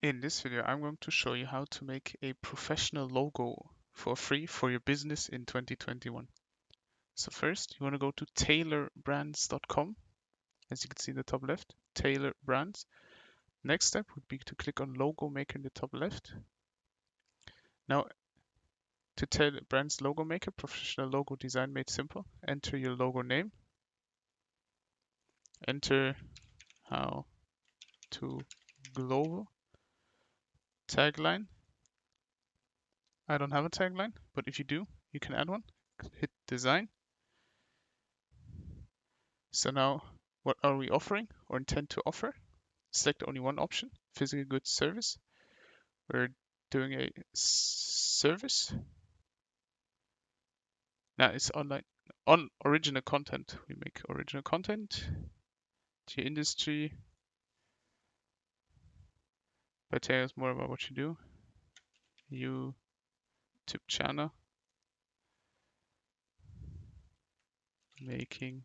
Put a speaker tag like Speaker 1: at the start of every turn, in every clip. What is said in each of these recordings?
Speaker 1: In this video, I'm going to show you how to make a professional logo for free for your business in 2021. So first, you want to go to taylorbrands.com. As you can see in the top left, Taylor Brands. Next step would be to click on Logo Maker in the top left. Now, to Taylor Brands Logo Maker, professional logo design made simple. Enter your logo name. Enter how to global. Tagline. I don't have a tagline, but if you do, you can add one. Hit design. So now, what are we offering or intend to offer? Select only one option, physical goods service. We're doing a service. Now it's online, on original content. We make original content to your industry. But tell us more about what you do. YouTube channel. Making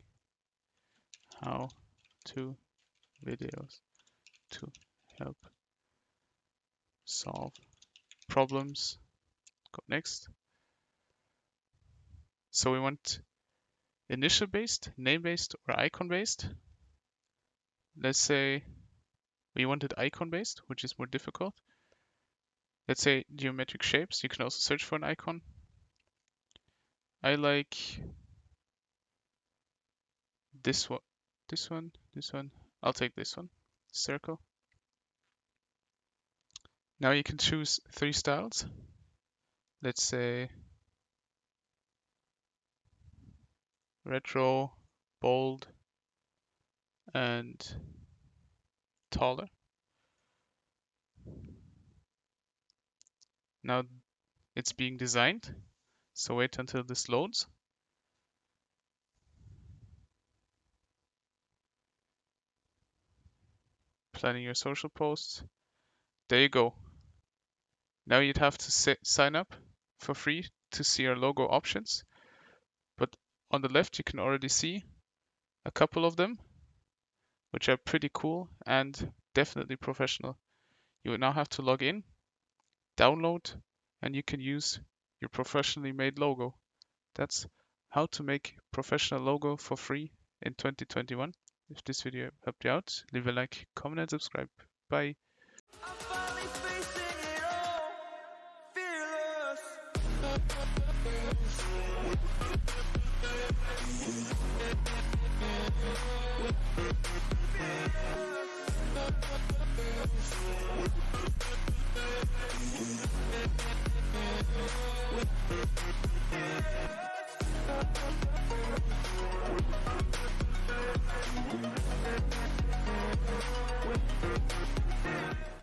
Speaker 1: how to videos to help solve problems. Go next. So we want initial based, name based, or icon based. Let's say we wanted icon based, which is more difficult. Let's say geometric shapes. You can also search for an icon. I like this one, this one, this one. I'll take this one, circle. Now you can choose 3 styles. Let's say retro, bold, and taller. Now it's being designed, so wait until this loads. Planning your social posts. There you go. Now you'd have to sign up for free to see our logo options. But on the left, you can already see a couple of them, which are pretty cool and definitely professional. You would now have to log in, download, and you can use your professionally made logo. That's how to make professional logo for free in 2021. If this video helped you out, leave a like, comment, and subscribe. Bye.